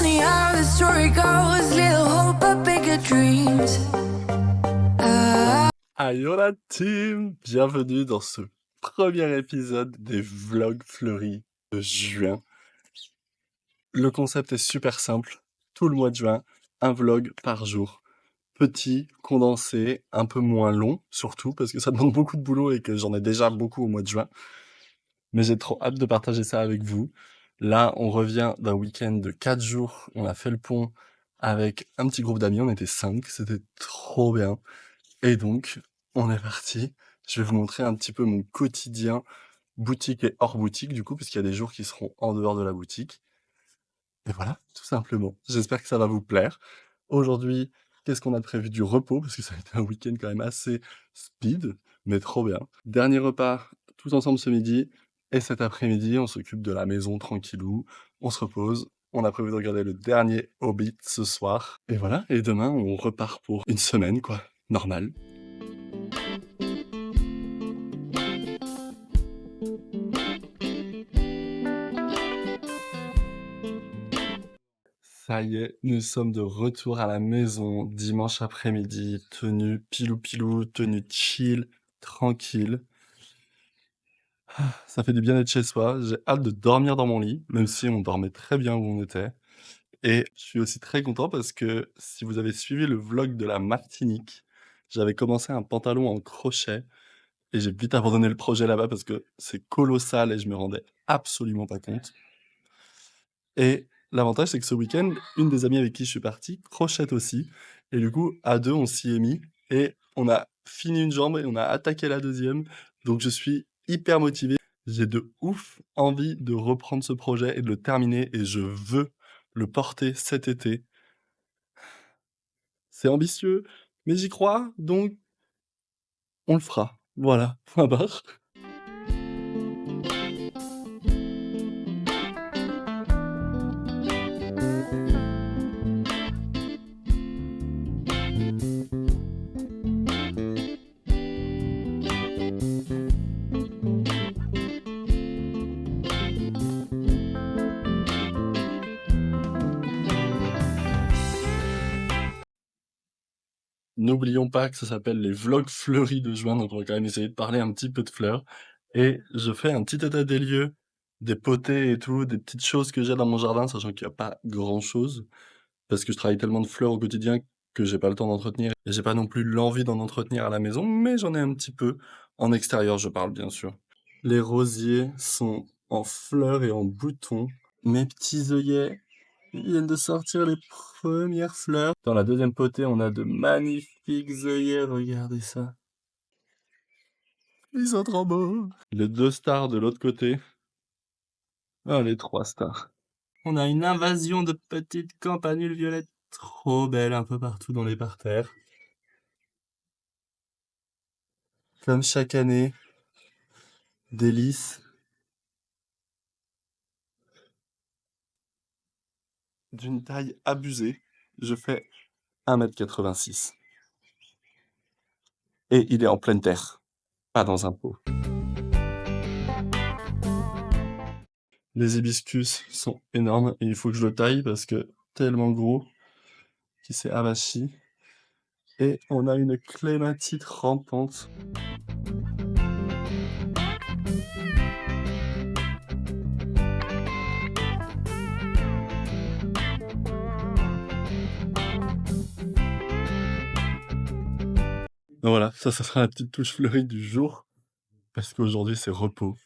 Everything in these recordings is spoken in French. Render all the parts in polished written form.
funny how the story goes. Little hope but bigger dreams. Ayo la team! Bienvenue dans ce premier épisode des vlogs fleuris de juin. Le concept est super simple. Tout le mois de juin, un vlog par jour. Petit, condensé, un peu moins long, surtout parce que ça demande beaucoup de boulot et que j'en ai déjà beaucoup au mois de juin. Mais j'ai trop hâte de partager ça avec vous. Là, on revient d'un week-end de 4 jours. On a fait le pont avec un petit groupe d'amis. On était 5. C'était trop bien. Et donc, on est parti. Je vais vous montrer un petit peu mon quotidien, boutique et hors boutique, du coup, parce qu'il y a des jours qui seront en dehors de la boutique. Et voilà, tout simplement. J'espère que ça va vous plaire. Aujourd'hui, qu'est-ce qu'on a prévu? Du repos, parce que ça a été un week-end quand même assez speed, mais trop bien. Dernier repas, tous ensemble ce midi. Et cet après-midi, on s'occupe de la maison tranquillou. On se repose. On a prévu de regarder le dernier Hobbit ce soir. Et voilà, et demain, on repart pour une semaine, quoi. Normal. Ça y est, nous sommes de retour à la maison dimanche après-midi, tenue pilou-pilou, tenue chill, tranquille. Ça fait du bien d'être chez soi. J'ai hâte de dormir dans mon lit, même si on dormait très bien où on était. Et je suis aussi très content parce que si vous avez suivi le vlog de la Martinique, j'avais commencé un pantalon en crochet et j'ai vite abandonné le projet là-bas parce que c'est colossal et je me rendais absolument pas compte. Et l'avantage, c'est que ce week-end, une des amies avec qui je suis parti crochette aussi. Et du coup, à deux, on s'y est mis et on a fini une jambe et on a attaqué la deuxième. Donc, je suis hyper motivé. J'ai de ouf envie de reprendre ce projet et de le terminer et je veux le porter cet été. C'est ambitieux, mais j'y crois, donc on le fera. Voilà, point barre. N'oublions pas que ça s'appelle les vlogs fleuris de juin, donc on va quand même essayer de parler un petit peu de fleurs. Et je fais un petit état des lieux, des potées et tout, des petites choses que j'ai dans mon jardin, sachant qu'il n'y a pas grand-chose, parce que je travaille tellement de fleurs au quotidien que j'ai pas le temps d'entretenir, et j'ai pas non plus l'envie d'en entretenir à la maison, mais j'en ai un petit peu. En extérieur, je parle bien sûr. Les rosiers sont en fleurs et en boutons. Mes petits œillets viennent de sortir les premières fleurs. Dans la deuxième potée, on a de magnifiques œillets, regardez ça. Ils sont trop beaux. Les 2 stars de l'autre côté. Ah, les 3 stars. On a une invasion de petites campanules violettes trop belles un peu partout dans les parterres. Comme chaque année, des lys d'une taille abusée. Je fais 1,86 m. Et il est en pleine terre, pas dans un pot. Les hibiscus sont énormes et il faut que je le taille parce que tellement gros qu'il s'est avachi. Et on a une clématite rampante. Voilà, ça sera la petite touche fleurie du jour. Parce qu'aujourd'hui c'est repos.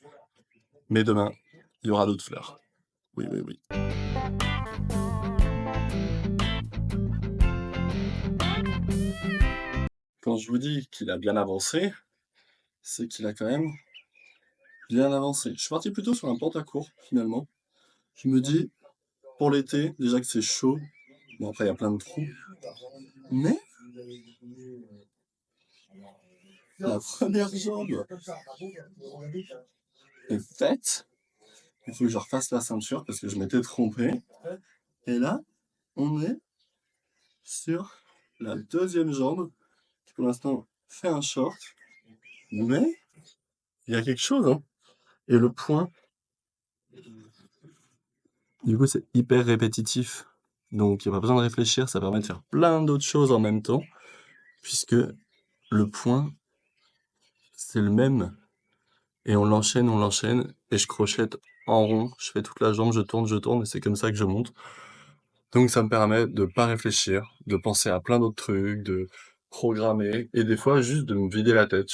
Mais demain, il y aura d'autres fleurs. Oui, oui, oui. Quand je vous dis qu'il a bien avancé, c'est qu'il a quand même bien avancé. Je suis parti plutôt sur un pantacourt, finalement. Je me dis, pour l'été, déjà que c'est chaud. Bon, après, il y a plein de trous. Mais la première jambe est faite. Il faut que je refasse la ceinture parce que je m'étais trompé. Et là, on est sur la deuxième jambe qui pour l'instant fait un short. Mais il y a quelque chose, hein. Et le point, du coup, c'est hyper répétitif. Donc il n'y a pas besoin de réfléchir, ça permet de faire plein d'autres choses en même temps, puisque le point, c'est le même. Et on l'enchaîne, et je crochette en rond, je fais toute la jambe, je tourne, et c'est comme ça que je monte. Donc ça me permet de pas réfléchir, de penser à plein d'autres trucs, de programmer, et des fois juste de me vider la tête.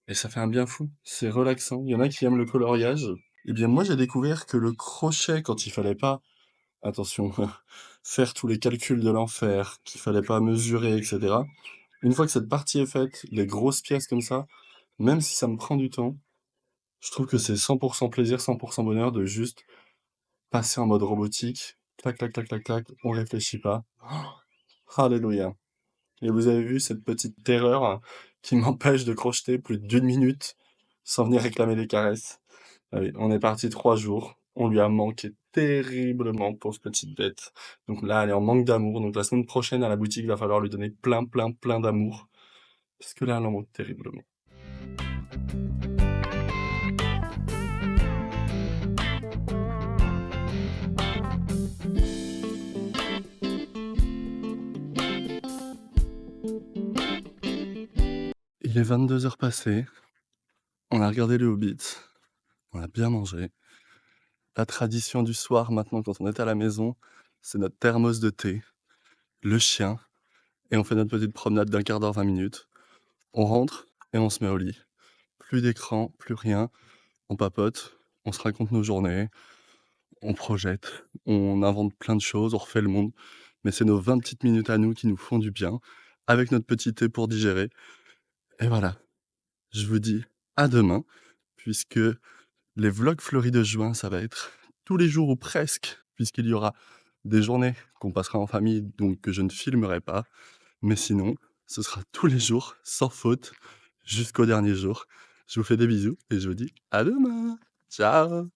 Et ça fait un bien fou, c'est relaxant. Il y en a qui aiment le coloriage. Eh bien moi j'ai découvert que le crochet, quand il fallait pas, attention, faire tous les calculs de l'enfer, qu'il fallait pas mesurer, etc. Une fois que cette partie est faite, les grosses pièces comme ça, même si ça me prend du temps, je trouve que c'est 100% plaisir, 100% bonheur de juste passer en mode robotique. Clac, clac, clac, clac, clac, on réfléchit pas. Alléluia. Et vous avez vu cette petite terreur qui m'empêche de crocheter plus d'une minute sans venir réclamer des caresses. Allez, on est parti 3 jours. On lui a manqué terriblement, pauvre petite bête. Donc là, elle est en manque d'amour. Donc la semaine prochaine, à la boutique, il va falloir lui donner plein, plein, plein d'amour. Parce que là, elle en manque terriblement. Il est 22 heures passées. On a regardé le Hobbit. On a bien mangé. La tradition du soir, maintenant, quand on est à la maison, c'est notre thermos de thé, le chien, et on fait notre petite promenade d'un quart d'heure, 20 minutes. On rentre et on se met au lit. Plus d'écran, plus rien. On papote, on se raconte nos journées, on projette, on invente plein de choses, on refait le monde. Mais c'est nos 20 petites minutes à nous qui nous font du bien, avec notre petit thé pour digérer. Et voilà, je vous dis à demain, puisque les vlogs fleuris de juin, ça va être tous les jours ou presque, puisqu'il y aura des journées qu'on passera en famille, donc que je ne filmerai pas. Mais sinon, ce sera tous les jours, sans faute, jusqu'au dernier jour. Je vous fais des bisous et je vous dis à demain. Ciao!